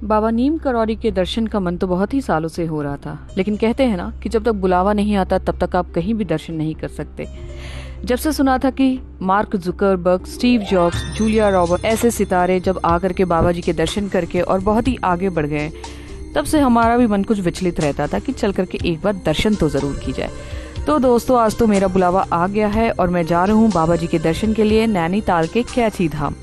बाबा नीम करौरी के दर्शन का मन तो बहुत ही सालों से हो रहा था, लेकिन कहते हैं ना कि जब तक बुलावा नहीं आता तब तक आप कहीं भी दर्शन नहीं कर सकते। जब से सुना था कि mark Zuckerberg, Steve jobs, Julia Robert ऐसे सितारे जब आकर के बाबा जी के दर्शन करके और बहुत ही आगे बढ़ गए, तब से हमारा भी मन कुछ विचलित रहता था कि चल करके एक बार दर्शन तो जरूर की जाए। तो दोस्तों, आज तो मेरा बुलावा आ गया है और मैं जा रहा हूँ बाबा जी के दर्शन के लिए नैनीताल के Kainchi Dham.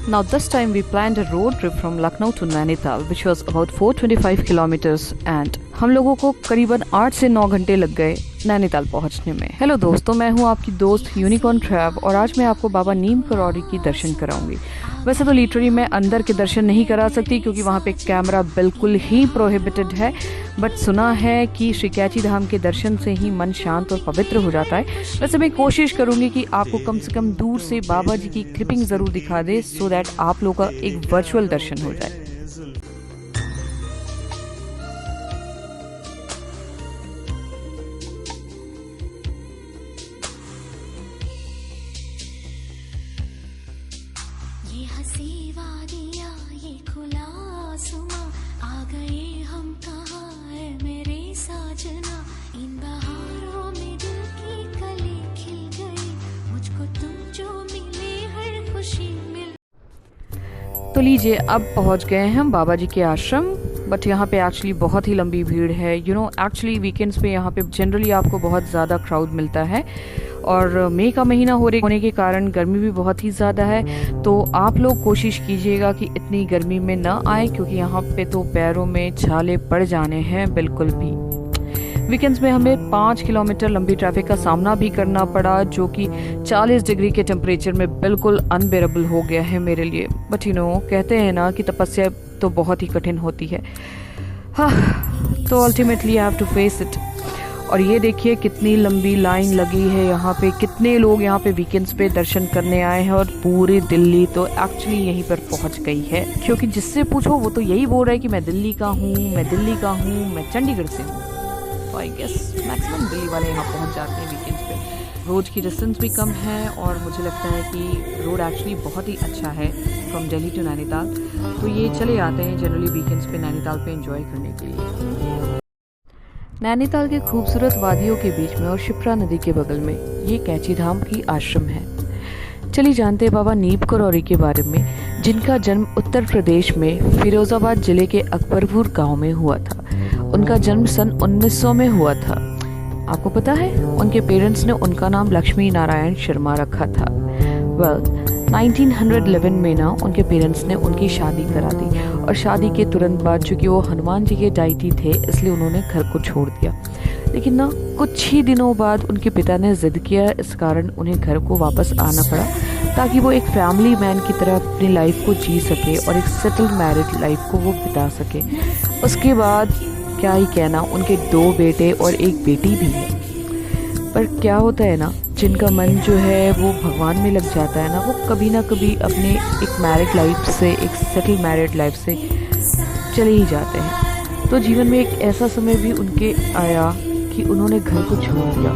Now this time we planned a road trip from Lucknow to Nainital, which was about 425 kilometers and हम लोगों को करीबन 8 से 9 घंटे लग गए नैनीताल पहुंचने में। हेलो दोस्तों, मैं हूं आपकी दोस्त यूनिकॉर्न ट्रैव और आज मैं आपको बाबा नीम करौरी की दर्शन कराऊंगी। वैसे तो लिटरली मैं अंदर के दर्शन नहीं करा सकती क्योंकि वहां पे कैमरा बिल्कुल ही प्रोहिबिटेड है, बट सुना है कि श्री कैची धाम के दर्शन से ही मन शांत और पवित्र हो जाता है। वैसे मैं कोशिश करूंगी कि आपको कम से कम दूर से बाबा जी की क्लिपिंग जरूर दिखा दे, सो दैट आप लोगों का एक वर्चुअल दर्शन हो जाए। ये हंसी वादियाँ, ये खुला आसमां, आ गए हम कहाँ है मेरे साजना। इन बहारों में दिल की कली खिल गई, मुझको तुम जो मिले हर खुशी मिल। तो लीजिए, अब पहुंच गए हैं हम बाबा जी के आश्रम, बट यहाँ पे एक्चुअली बहुत ही लंबी भीड़ है। एक्चुअली वीकेंड्स पे यहाँ पे जनरली आपको बहुत ज़्यादा क्राउड मिलता है और मई का महीना होने के कारण गर्मी भी बहुत ही ज़्यादा है। तो आप लोग कोशिश कीजिएगा कि इतनी गर्मी में ना आए क्योंकि यहाँ पे तो पैरों में छाले पड़ जाने हैं बिल्कुल भी। वीकेंड्स में हमें 5 किलोमीटर लंबी ट्रैफिक का सामना भी करना पड़ा, जो कि 40 डिग्री के टेम्परेचर में बिल्कुल अनबेरेबल हो गया है मेरे लिए। बट कहते हैं ना कि तपस्या तो बहुत ही कठिन होती है। हाँ, तो ultimately I have to face it. और ये देखिए कितनी लंबी लाइन लगी है यहाँ पे, कितने लोग यहाँ पे वीकेंड्स पे दर्शन करने आए हैं और पूरी दिल्ली तो एक्चुअली यहीं पर पहुँच गई है, क्योंकि जिससे पूछो वो तो यही बोल रहा है कि मैं दिल्ली का हूँ, मैं दिल्ली का हूँ, मैं चंडीगढ़ से हूँ। तो आई गेस मैक्सिमम दिल्ली वाले यहाँ पहुँच जाते हैं वीकेंड्स पे। रोड की डिस्टेंस भी कम है और मुझे लगता है कि रोड एक्चुअली बहुत ही अच्छा है फ्रॉम दिल्ली टू नैनीताल। तो ये चले आते हैं जनरली वीकेंड्स पे नैनीताल पे एंजॉय करने के लिए। नैनीताल के खूबसूरत वादियों के बीच में और शिप्रा नदी के बगल में ये कैची धाम की आश्रम है। चलिए जानते हैं बाबा नीम करौरी के बारे में, जिनका जन्म उत्तर प्रदेश में फिरोजाबाद जिले के अकबरपुर गांव में हुआ था। उनका जन्म सन 1900 में हुआ था। आपको पता है, उनके पेरेंट्स ने उनका नाम लक्ष्मी नारायण शर्मा रखा था। 1911 में ना उनके पेरेंट्स ने उनकी शादी करा दी और शादी के तुरंत बाद, चूंकि वो हनुमान जी के डाइटी थे, इसलिए उन्होंने घर को छोड़ दिया। लेकिन ना कुछ ही दिनों बाद उनके पिता ने जिद किया, इस कारण उन्हें घर को वापस आना पड़ा ताकि वो एक फैमिली मैन की तरह अपनी लाइफ को जी सके और एक सेटल्ड मैरिड लाइफ को वो बिता सके। उसके बाद क्या ही कहना, उनके 2 बेटे और 1 बेटी भी है। पर क्या होता है ना, जिनका मन जो है वो भगवान में लग जाता है ना, वो कभी ना कभी अपने एक मैरिड लाइफ से, एक सेटल मैरिड लाइफ से चले ही जाते हैं। तो जीवन में एक ऐसा समय भी उनके आया कि उन्होंने घर को छोड़ दिया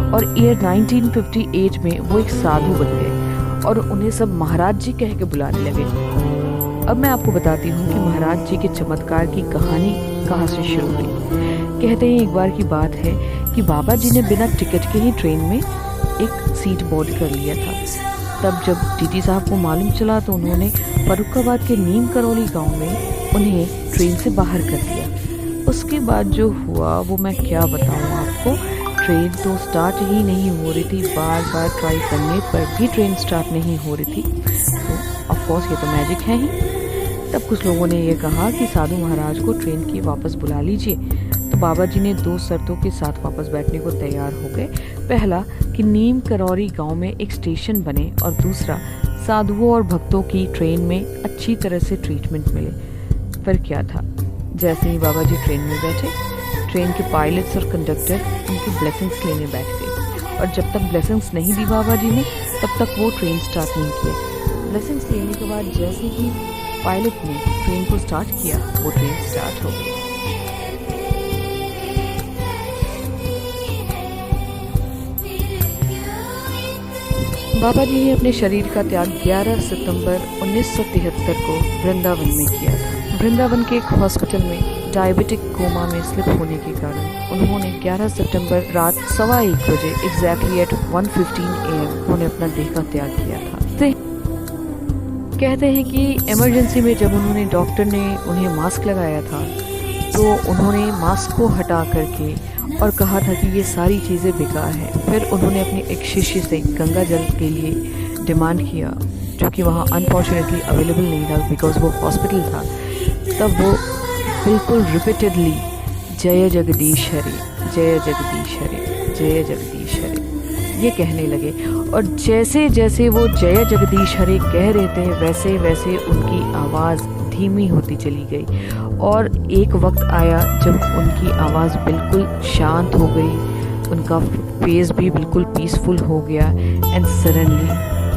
और ईयर 1958 में वो एक साधु बन गए और उन्हें सब महाराज जी कह के बुलाने लगे। अब मैं आपको बताती हूँ कि महाराज जी के चमत्कार की कहानी कहाँ से शुरू हुई। कहते हैं एक बार की बात है कि बाबा जी ने बिना टिकट के ही ट्रेन में एक सीट बोर्ड कर लिया था। तब जब टीटी साहब को मालूम चला तो उन्होंने फर्रुखाबाद के नीम करौली गांव में उन्हें ट्रेन से बाहर कर दिया। उसके बाद जो हुआ वो मैं क्या बताऊं आपको। ट्रेन तो स्टार्ट ही नहीं हो रही थी, बार बार ट्राई करने पर भी ट्रेन स्टार्ट नहीं हो रही थी। तो ऑफ कोर्स ये तो मैजिक है ही। तब कुछ लोगों ने ये कहा कि साधु महाराज को ट्रेन की वापस बुला लीजिए। तो बाबा जी ने 2 शर्तों के साथ वापस बैठने को तैयार हो गए। पहला कि नीम करौरी गांव में एक स्टेशन बने और दूसरा साधुओं और भक्तों की ट्रेन में अच्छी तरह से ट्रीटमेंट मिले। पर क्या था, जैसे ही बाबा जी ट्रेन में बैठे, ट्रेन के पायलट्स और कंडक्टर उनकी ब्लेसिंग्स लेने बैठ गए और जब तक ब्लेसिंग्स नहीं दी बाबा जी ने तब तक वो ट्रेन स्टार्ट नहीं किए। ब्लेसिंग्स लेने के बाद जैसे ही पायलट ने ट्रेन को स्टार्ट किया, वो ट्रेन स्टार्ट हो गई। बाबा जी ने अपने शरीर का त्याग 11 सितंबर 1973 को वृंदावन में किया था। वृंदावन के एक हॉस्पिटल में डायबिटिक कोमा में स्लिप होने के कारण उन्होंने 11 सितंबर रात 1:15 बजे एग्जैक्टली एट 1:15 AM उन्होंने अपना देह का त्याग किया था। कहते हैं कि इमरजेंसी में जब उन्होंने डॉक्टर ने उन्हें मास्क लगाया था तो उन्होंने मास्क को हटा करके और कहा था कि ये सारी चीज़ें बेकार हैं। फिर उन्होंने अपने एक शिष्य से गंगा जल के लिए डिमांड किया, जो कि वहाँ अनफॉर्चुनेटली अवेलेबल नहीं था बिकॉज वो हॉस्पिटल था। तब वो बिल्कुल रिपीटेडली जय जगदीश हरे, जय जगदीश हरे, जय जगदीश हरे ये कहने लगे। और जैसे जैसे वो जय जगदीश हरे कह रहे थे वैसे वैसे उनकी आवाज़ धीमी होती चली गई। और एक वक्त आया जब उनकी आवाज़ बिल्कुल शांत हो गई, उनका फेस भी बिल्कुल पीसफुल हो गया। And suddenly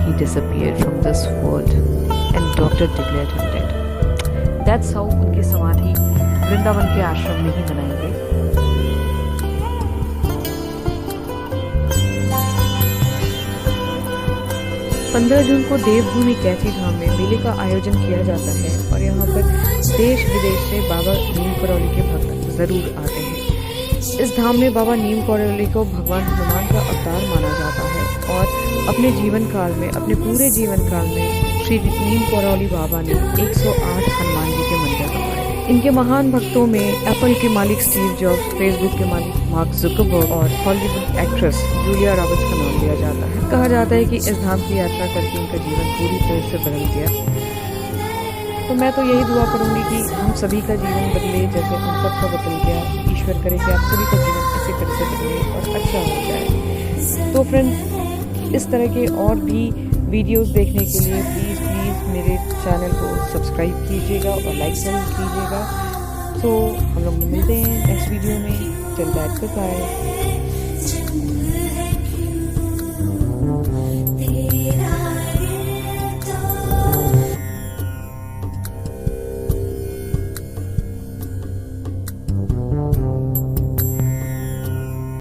he disappeared from this world and doctor declared him dead. That's how उनकी समाधि वृंदावन के आश्रम में ही बनाई गई। 15 जून को देवभूमि कैथी धाम में मेले का आयोजन किया जाता है और यहाँ पर देश विदेश से बाबा नीम करौली के भक्त जरूर आते हैं। इस धाम में बाबा नीम करौली को भगवान हनुमान का अवतार माना जाता है और अपने जीवन काल में, अपने पूरे जीवन काल में श्री नीम करौली बाबा ने 108 हनुमान जी के मंदिर बनवाए। इनके महान भक्तों में एप्पल के मालिक स्टीव जॉब्स, फेसबुक के मालिक मार्क जुकरबर्ग और हॉलीवुड एक्ट्रेस जूलिया रॉबर्ट्स का नाम लिया जाता है। कहा जाता है कि इस धाम की यात्रा करके इनका जीवन पूरी तरह से बदल गया। तो मैं तो यही दुआ करूंगी कि हम सभी का जीवन बदले जैसे हम सबका बदल गया। ईश्वर करे कि आप सभी का जीवन इसी तरह से बदले और अच्छा हो जाए। तो फ्रेंड्स, इस तरह के और भी वीडियोस देखने के लिए प्लीज़ मेरे चैनल को सब्सक्राइब कीजिएगा और लाइक ज़रूर कीजिएगा। तो हम लोग मिलते हैं नेक्स्ट वीडियो में। Till that, bye.